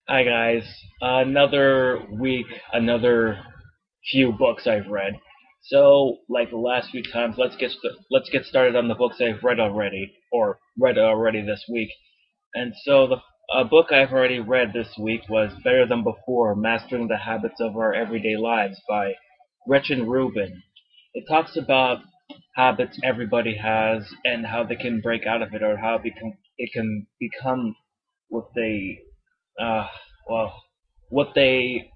Hi guys. Another week, another few books I've read. So, like the last few times, let's get started on the books I've read already, or read already this week. And so the book I've already read this week was Better Than Before: Mastering the Habits of Our Everyday Lives by Gretchen Rubin. It talks about habits everybody has and how they can break out of it, or how it can become what they uh, well, what they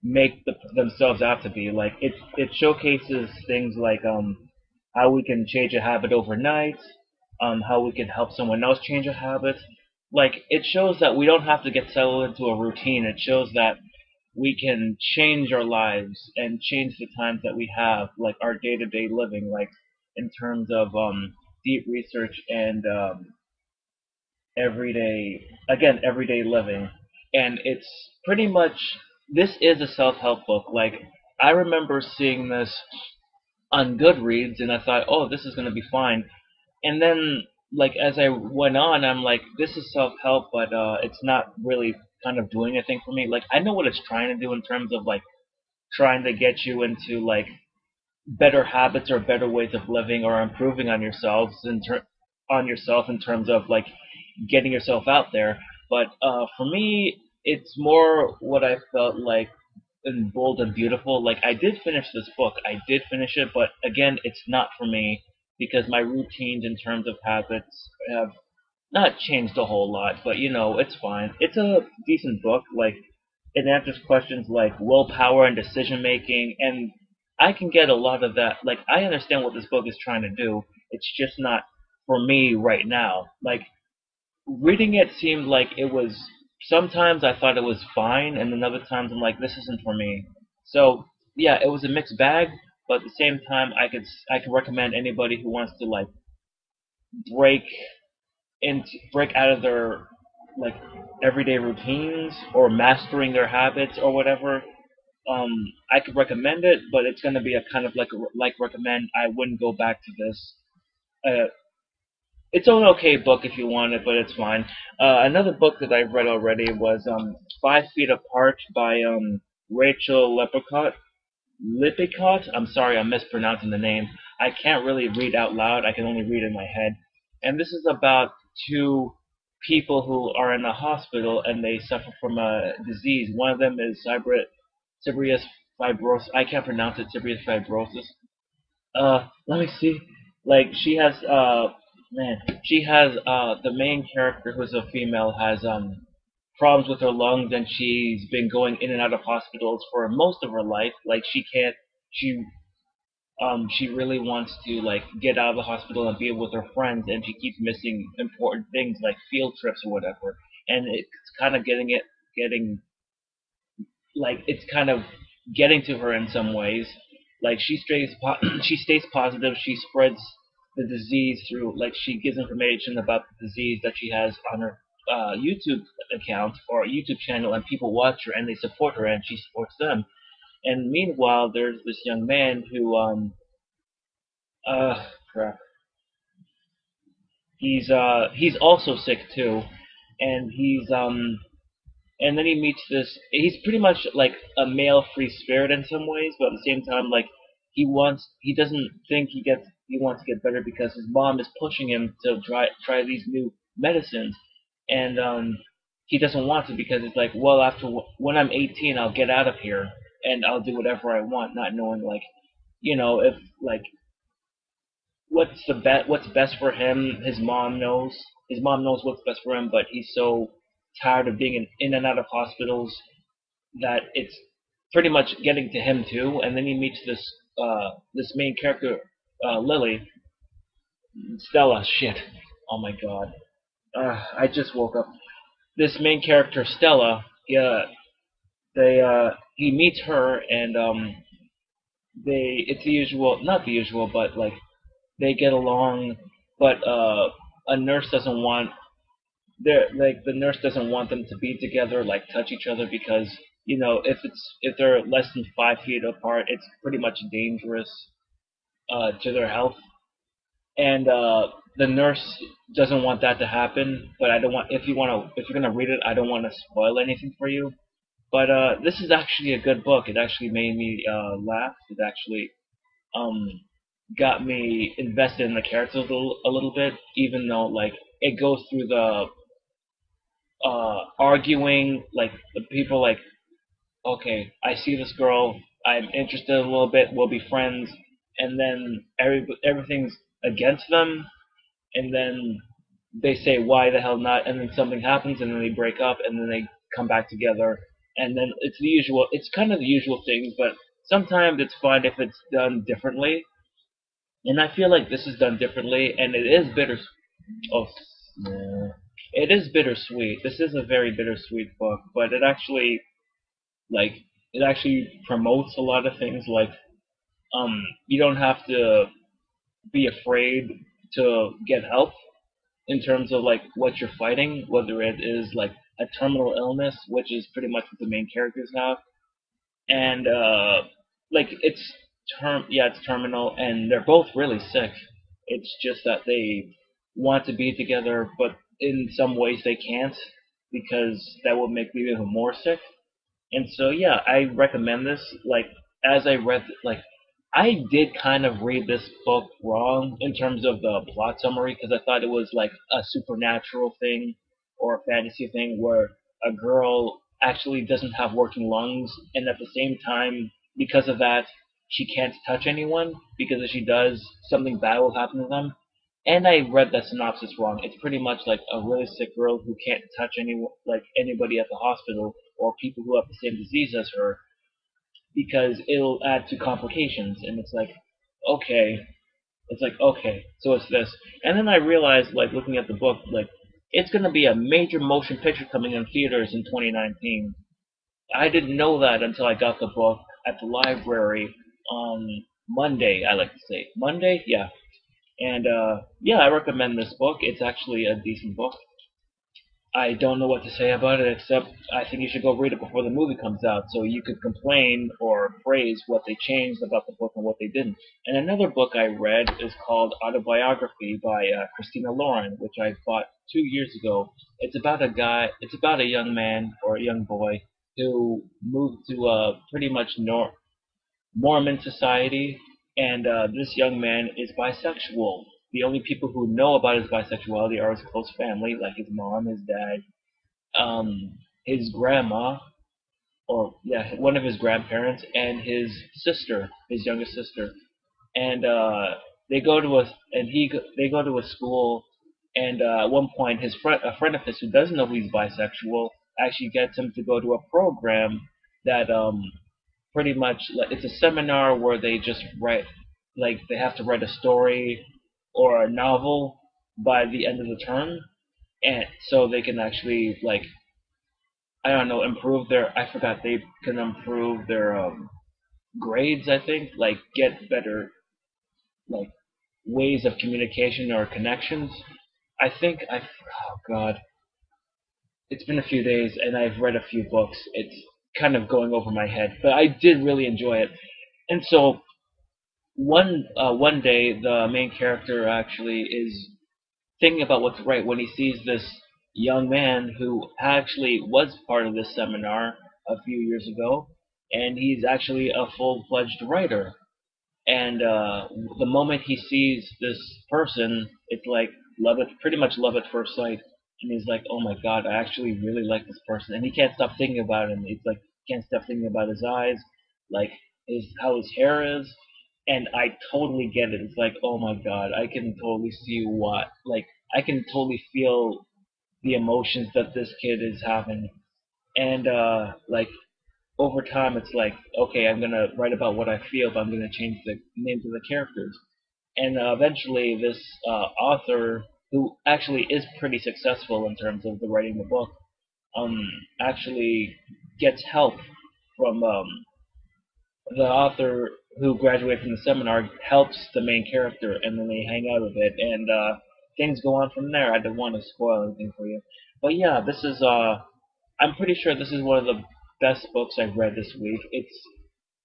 make themselves out to be. Like it showcases things like how we can change a habit overnight, how we can help someone else change a habit. Like it shows that we don't have to get settled into a routine. It shows that we can change our lives and change the times that we have, like our day-to-day living, like in terms of deep research and everyday living. And it's pretty much, this is a self-help book. Like I remember seeing this on Goodreads and I thought, oh, this is going to be fine. And then like as I went on, I'm like, this is self-help, but it's not really kind of doing anything for me. Like I know what it's trying to do in terms of like trying to get you into like better habits or better ways of living or improving on yourself in terms of like getting yourself out there. But for me, it's more what I felt like in Bold and Beautiful. Like I did finish this book, I did finish it, but again, it's not for me because my routines in terms of habits have not changed a whole lot. But it's fine. It's a decent book. Like it answers questions like willpower and decision making, and I can get a lot of that. Like I understand what this book is trying to do. It's just not for me right now. Like reading it seemed like it was, sometimes I thought it was fine, and then other times I'm like, this isn't for me. So yeah, it was a mixed bag, but at the same time, I could recommend anybody who wants to like break break out of their like everyday routines or mastering their habits or whatever. Um, I could recommend it, but it's gonna be a kind of like recommend. I wouldn't go back to this. Uh, it's an okay book if you want it, but it's fine. Another book that I've read already was 5 Feet Apart by Rachel Lippincott. Lippincott. I'm sorry, I'm mispronouncing the name. I can't really read out loud. I can only read in my head. And this is about two people who are in a hospital and they suffer from a disease. One of them is Sebrius fibrosis. I can't pronounce it. Sebrius fibrosis. Let me see. Like she has the main character, who's a female, has problems with her lungs, and she's been going in and out of hospitals for most of her life. Like she she really wants to like get out of the hospital and be with her friends, and she keeps missing important things like field trips or whatever. And it's kind of getting like it's kind of getting to her in some ways. Like she stays positive. She spreads the disease through, like she gives information about the disease that she has on her YouTube account or YouTube channel, and people watch her and they support her, and she supports them. And meanwhile, there's this young man who crap. He's also sick too, and and then he meets this. He's pretty much like a male free spirit in some ways, but at the same time, like he doesn't think he wants to get better because his mom is pushing him to try these new medicines, and he doesn't want to because it's like, well, when I'm 18, I'll get out of here and I'll do whatever I want, not knowing like, if like what's best for him. His mom knows what's best for him, but he's so tired of being in and out of hospitals that it's pretty much getting to him too. And then he meets this main character, Lily, Stella. Shit. Oh my god. I just woke up. This main character, Stella. Yeah. He meets her, and it's the usual, not the usual, but like they get along. But a nurse doesn't want the nurse doesn't want them to be together, like touch each other, because if they're less than 5 feet apart, it's pretty much dangerous to their health. and the nurse doesn't want that to happen. But I don't want if you're gonna read it, I don't want to spoil anything for you. But this is actually a good book. It actually made me laugh. It actually um, got me invested in the characters a little bit, even though like it goes through the arguing, like the people like, okay, I see this girl, I'm interested a little bit, we'll be friends, and then everything's against them, and then they say why the hell not, and then something happens, and then they break up, and then they come back together, and then it's the usual. It's kind of the usual thing, but sometimes it's fine if it's done differently. And I feel like this is done differently, and it is bitter. Oh, yeah. It is bittersweet. This is a very bittersweet book, but like it actually promotes a lot of things. Like you don't have to be afraid to get help in terms of like what you're fighting, whether it is like a terminal illness, which is pretty much what the main characters have, and like it's terminal, and they're both really sick. It's just that they want to be together, but in some ways they can't because that will make me even more sick. And so yeah, I recommend this. Like as I read, like I did kind of read this book wrong in terms of the plot summary because I thought it was like a supernatural thing or a fantasy thing where a girl actually doesn't have working lungs, and at the same time, because of that, she can't touch anyone because if she does, something bad will happen to them. And I read that synopsis wrong. It's pretty much like a really sick girl who can't touch anybody at the hospital or people who have the same disease as her because it'll add to complications. And okay, okay, so it's this. And then I realized, like looking at the book, like it's gonna be a major motion picture coming in theaters in 2019. I didn't know that until I got the book at the library on Monday. I like to say Monday, yeah. And yeah, I recommend this book. It's actually a decent book. I don't know what to say about it except I think you should go read it before the movie comes out so you could complain or praise what they changed about the book and what they didn't. And another book I read is called Autobiography by Christina Lauren, which I bought 2 years ago. It's about a young man or a young boy who moved to pretty much Mormon society, and this young man is bisexual. The only people who know about his bisexuality are his close family, like his mom, his dad, his grandma, or yeah, one of his grandparents, and his sister, his youngest sister. And they go to a and he they go to a school, and at one point, a friend of his who doesn't know he's bisexual actually gets him to go to a program that pretty much it's a seminar where they just write like they have to write a story or a novel by the end of the term, and so they can actually like I don't know improve their I forgot they can improve their grades, I think, like get better like ways of communication or connections. I think I oh god, it's been a few days and I've read a few books. It's kind of going over my head, but I did really enjoy it. And so one day the main character actually is thinking about what's right when he sees this young man who actually was part of this seminar a few years ago, and he's actually a full-fledged writer. And the moment he sees this person, it's like pretty much love at first sight. And he's like, oh my god, I actually really like this person, and he can't stop thinking about him. It's like can't stop thinking about his eyes, like his how his hair is, and I totally get it. It's like, oh my god, I can totally see what, like, I can totally feel the emotions that this kid is having, and like over time, it's like, okay, I'm gonna write about what I feel, but I'm gonna change the names of the characters. And eventually, this author, who actually is pretty successful in terms of the writing the book, actually gets help from the author who graduated from the seminar helps the main character, and then they hang out a bit, and things go on from there. I don't want to spoil anything for you, but yeah, this is I'm pretty sure this is one of the best books I've read this week.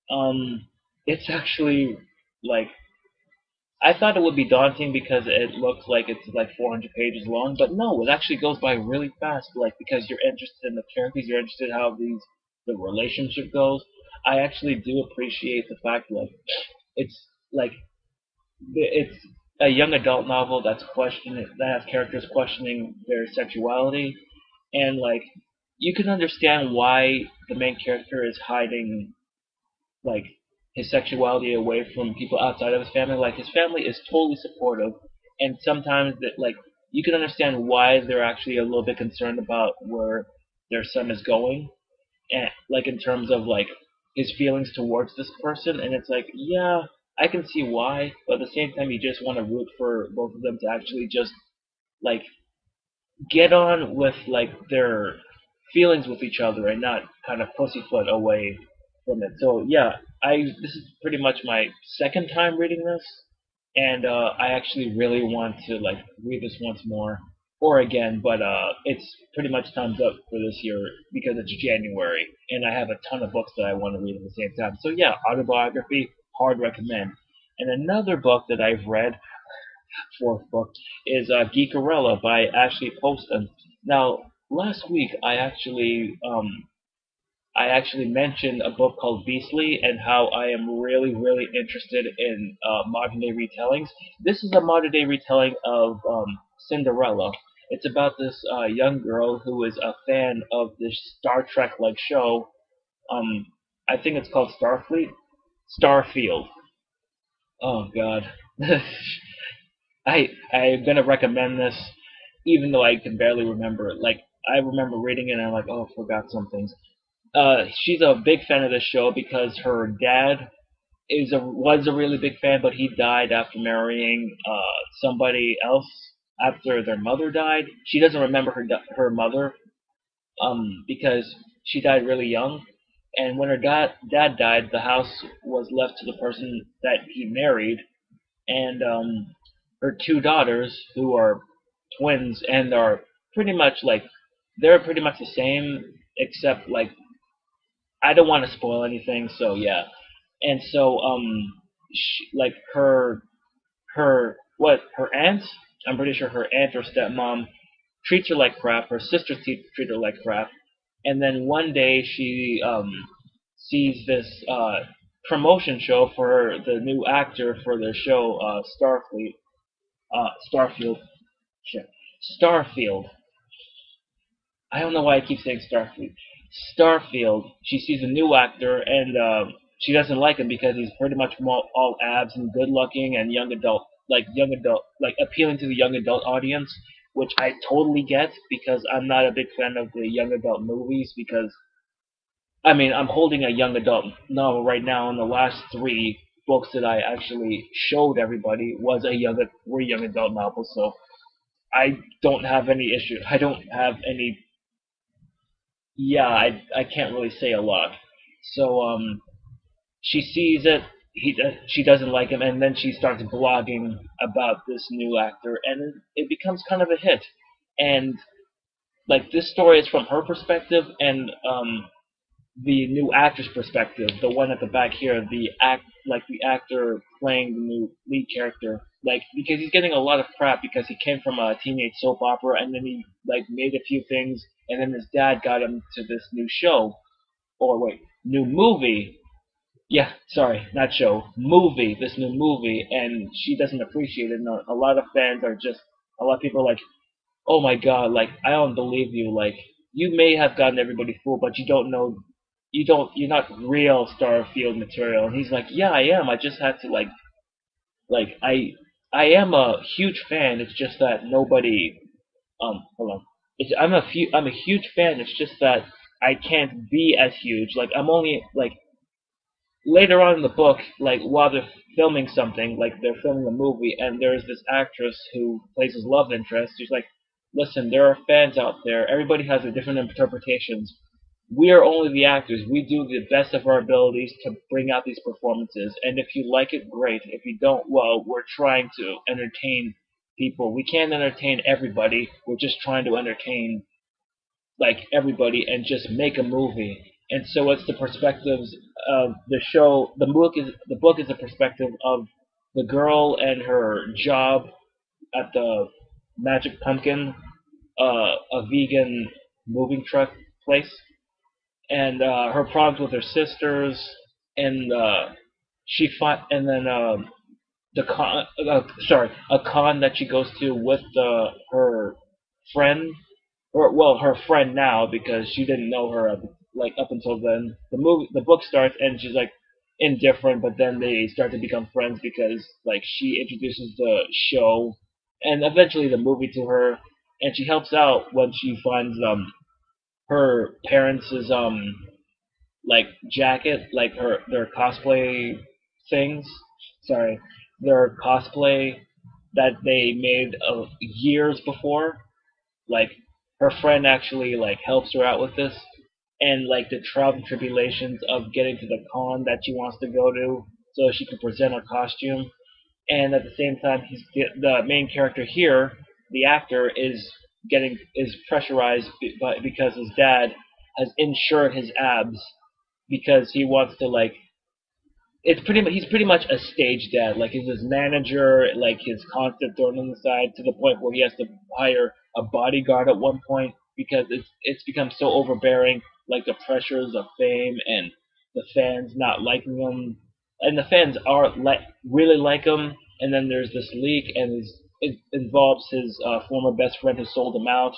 Um, it's actually like I thought it would be daunting because it looks like it's like 400 pages long, but no, it actually goes by really fast. Like because you're interested in the characters, you're interested in how the relationship goes. I actually do appreciate the fact like it's like it's a young adult novel that has characters questioning their sexuality, and like you can understand why the main character is hiding like his sexuality away from people outside of his family. Like his family is totally supportive, and sometimes that like you can understand why they're actually a little bit concerned about where their son is going, and like in terms of like his feelings towards this person. And it's like, yeah, I can see why, but at the same time, you just want to root for both of them to actually just like get on with like their feelings with each other and not kind of pussyfoot away from it. So yeah, I this is pretty much my second time reading this, and I actually really want to like read this once more or again, but it's pretty much time's up for this year because it's January, and I have a ton of books that I want to read at the same time. So yeah, Autobiography, hard recommend. And another book that I've read, fourth book, is Geekarella by Ashley Poston. Now, last week I actually mentioned a book called Beastly and how I am really, really interested in modern day retellings. This is a modern day retelling of Cinderella. It's about this young girl who is a fan of this Star Trek like show. Um, I think it's called Starfield. Oh God. I'm gonna recommend this, even though I can barely remember it. Like I remember reading it and I'm like, oh, I forgot some things. She's a big fan of this show because her dad was a really big fan, but he died after marrying somebody else after their mother died. She doesn't remember her mother because she died really young. And when her dad died, the house was left to the person that he married, and her two daughters, who are twins and are pretty much like they're pretty much the same, except like I don't want to spoil anything, so yeah. And so like her aunt, I'm pretty sure her aunt or stepmom treats her like crap. Her sisters treat her like crap. And then one day she sees this promotion show for the new actor for the show Starfield. Shit. Starfield. I don't know why I keep saying Starfield. Starfield. She sees a new actor and she doesn't like him because he's pretty much all abs and good looking and young adult, like appealing to the young adult audience, which I totally get because I'm not a big fan of the young adult movies because I mean I'm holding a young adult novel right now, and the last three books that I actually showed everybody were young adult novels, so I don't have any issue. I don't have any. Yeah, I can't really say a lot. So she sees it. She doesn't like him, and then she starts blogging about this new actor, and it becomes kind of a hit. And like this story is from her perspective, and the new actor's perspective, the one at the back here, the actor playing the new lead character, like because he's getting a lot of crap because he came from a teenage soap opera and then he like made a few things and then his dad got him to this new show or wait, new movie. Yeah, sorry, not show, movie, this new movie, and she doesn't appreciate it. And a lot of fans are just, a lot of people are like, oh my god, like I don't believe you. Like you may have gotten everybody fooled, but you don't know, you're not real Starfield material. And he's like, yeah, I am. I just had to like I am a huge fan. It's just that nobody, hold on. I'm a huge fan. It's just that I can't be as huge. Like I'm only like later on in the book, like while they're filming something, like they're filming a movie, and there's this actress who plays his love interest. She's like, "Listen, there are fans out there. Everybody has a different interpretations. We are only the actors. We do the best of our abilities to bring out these performances. And if you like it, great. If you don't, well, we're trying to entertain people. We can't entertain everybody. We're just trying to entertain like everybody and just make a movie." And so it's the perspectives of the show. The book is the perspective of the girl and her job at the Magic Pumpkin, a vegan moving truck place, and her problems with her sisters, and and then the con, a con that she goes to with her friend, or well, her friend now because she didn't know her like up until then. The book starts and she's like indifferent, but then they start to become friends because like she introduces the show and eventually the movie to her, and she helps out when she finds her parents' like jacket, like their cosplay things. Sorry, their cosplay that they made years before. Like her friend actually like helps her out with this, and like the trials and tribulations of getting to the con that she wants to go to, so she can present her costume. And at the same time, the main character here, the actor, is pressurized because his dad has insured his abs because he wants to like he's pretty much a stage dad. Like he's his manager, like his constant thrown on the side to the point where he has to hire a bodyguard at one point because it's become so overbearing. Like the pressures of fame and the fans not liking him, and the fans are really like him. And then there's this leak, and it involves his former best friend who sold him out.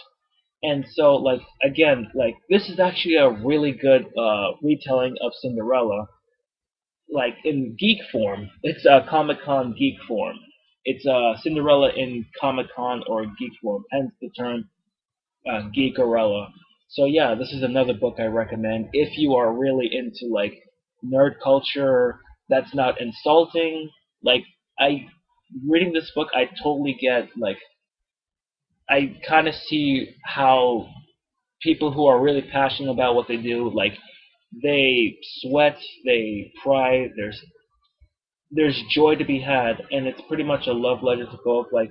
And so, like again, like this is actually a really good retelling of Cinderella, like in geek form. It's a Comic Con geek form. It's Cinderella in Comic Con or geek form, hence the term Geekarella. So yeah, this is another book I recommend if you are really into like nerd culture that's not insulting. Like I reading this book, I totally get like I kind of see how people who are really passionate about what they do, like they sweat, they cry. There's joy to be had, and it's pretty much a love letter to both like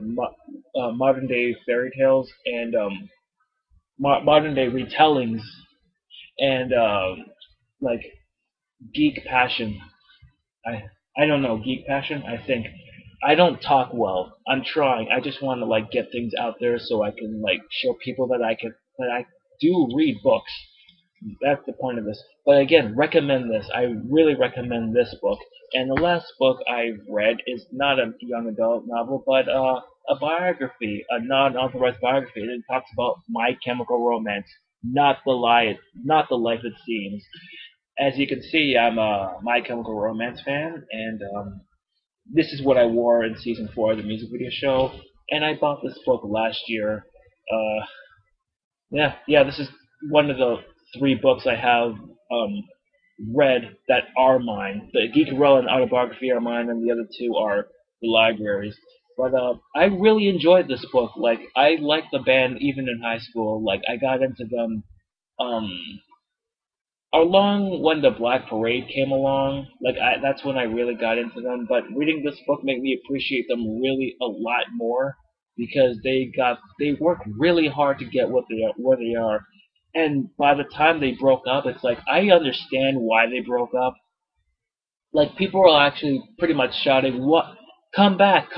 modern day fairy tales and modern day retellings and like geek passion. I I don't know, geek passion. I think I don't talk well. I'm trying. I just want to like get things out there so I can like show people that I do read books. That's the point of this. But again, recommend this. I really recommend this book. And the last book I've read is not a young adult novel, but a biography, a non-authorized biography. It talks about My Chemical Romance, not the life it seems. As you can see, I'm a My Chemical Romance fan, and this is what I wore in season 4 of the music video show. And I bought this book last year. Uh, yeah, this is one of the 3 books I have read that are mine. The Geekarella and Autobiography are mine, and the other 2 are the libraries. But I really enjoyed this book. Like I liked the band even in high school. Like I got into them um, along when the Black Parade came along. Like that's when I really got into them. But reading this book made me appreciate them really a lot more because they worked really hard to get where they are. And by the time they broke up, it's like I understand why they broke up. Like people are actually pretty much shouting, "What? Come back!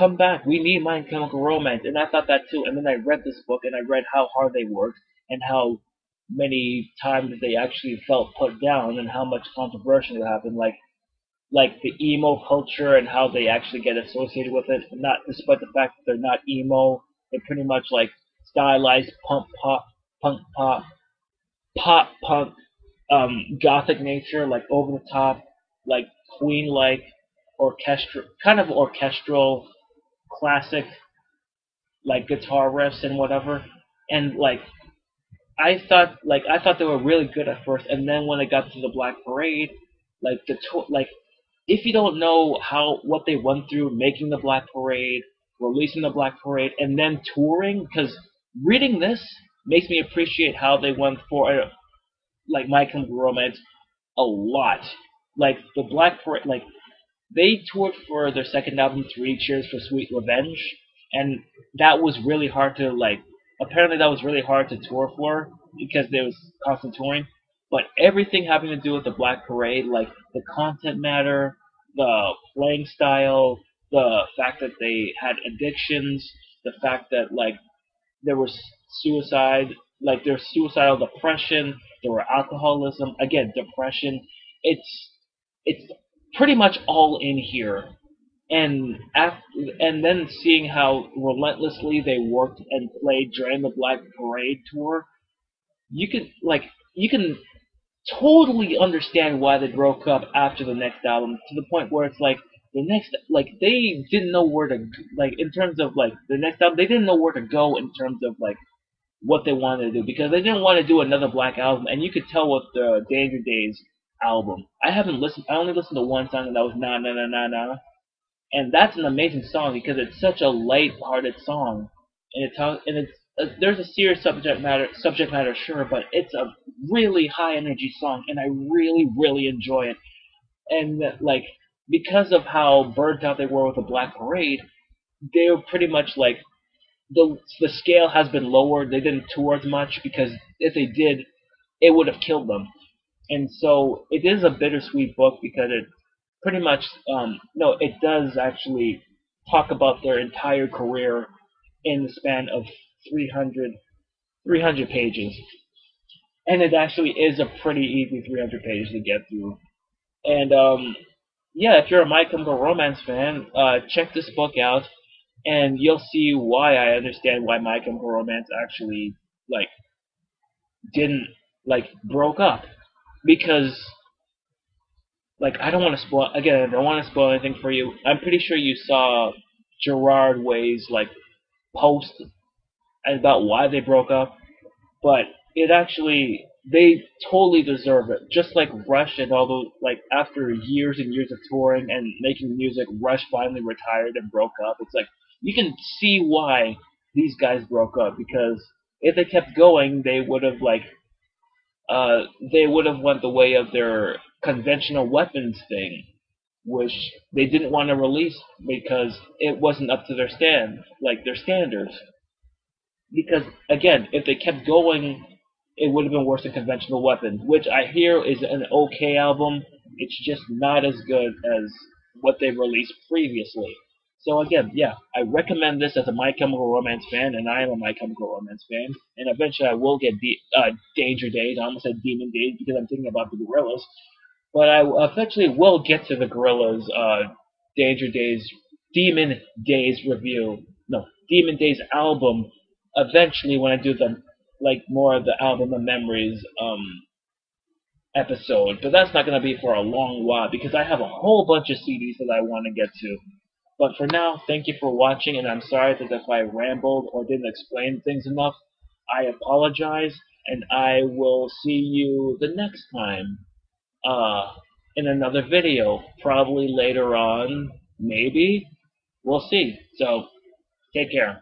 We need My Chemical Romance." And I thought that too. And then I read this book and I read how hard they worked and how many times they actually felt put down and how much controversy happened. Like the emo culture and how they actually get associated with it. Not despite the fact that they're not emo, they're pretty much like stylized punk pop punk, gothic nature, like over the top, like Queen like orchestral, classic, like guitar riffs and whatever. And I thought they were really good at first, and then when I got to the Black Parade, like if you don't know how what they went through making the Black Parade, releasing the Black Parade, and then touring, because reading this makes me appreciate how they went for like My Chemical Romance a lot. Like the Black Parade, like they toured for their second album, Three Cheers for Sweet Revenge, and that was really hard to like. Apparently, that was really hard to tour for because there was constant touring. But everything having to do with the Black Parade, like the content matter, the playing style, the fact that they had addictions, the fact that like there was suicide, like there's suicidal depression, there were alcoholism, again depression. It's pretty much all in here, and and then seeing how relentlessly they worked and played during the Black Parade tour, you can like you can totally understand why they broke up after the next album, to the point where it's like the next, like they didn't know where to, like in terms of like the next album, they didn't know where to go in terms of like what they wanted to do, because they didn't want to do another Black album, and you could tell with the Danger Days album. I only listened to one song, and that was Na Na Na Na Na, and that's an amazing song because it's such a light-hearted song, and it's there's a serious subject matter, sure, but it's a really high energy song, and I really really enjoy it. And like because of how burnt out they were with the Black Parade, they were pretty much like the scale has been lowered. They didn't tour as much because if they did, it would have killed them. And so it is a bittersweet book because it pretty much no, it does actually talk about their entire career in the span of 300 pages, and it actually is a pretty easy 300 pages to get through. And yeah, if you're a My Chemical Romance fan, check this book out, and you'll see why I understand why My Chemical Romance actually like didn't like broke up, because like I don't want to spoil again. I don't want to spoil anything for you. I'm pretty sure you saw Gerard Way's like post about why they broke up, but it actually they totally deserve it. Just like Rush and all those, like after years and years of touring and making music, Rush finally retired and broke up. It's like you can see why these guys broke up, because if they kept going, they would have went the way of their conventional weapons thing, which they didn't want to release because it wasn't up to their standards. Because again, if they kept going, it would have been worse than conventional weapons, which I hear is an okay album. It's just not as good as what they released previously. So again, yeah, I recommend this as a My Chemical Romance fan, and I am a My Chemical Romance fan. And eventually, I will get Danger Days. I almost said Demon Days because I'm thinking about the Gorillas, but I eventually will get to the Gorillas Danger Days, Demon Days review. No, Demon Days album. Eventually, when I do the like more of the album of memories episode, but that's not going to be for a long while because I have a whole bunch of CDs that I want to get to. But for now, thank you for watching, and I'm sorry that if I rambled or didn't explain things enough. I apologize, and I will see you the next time in another video, probably later on, maybe. We'll see. So, take care.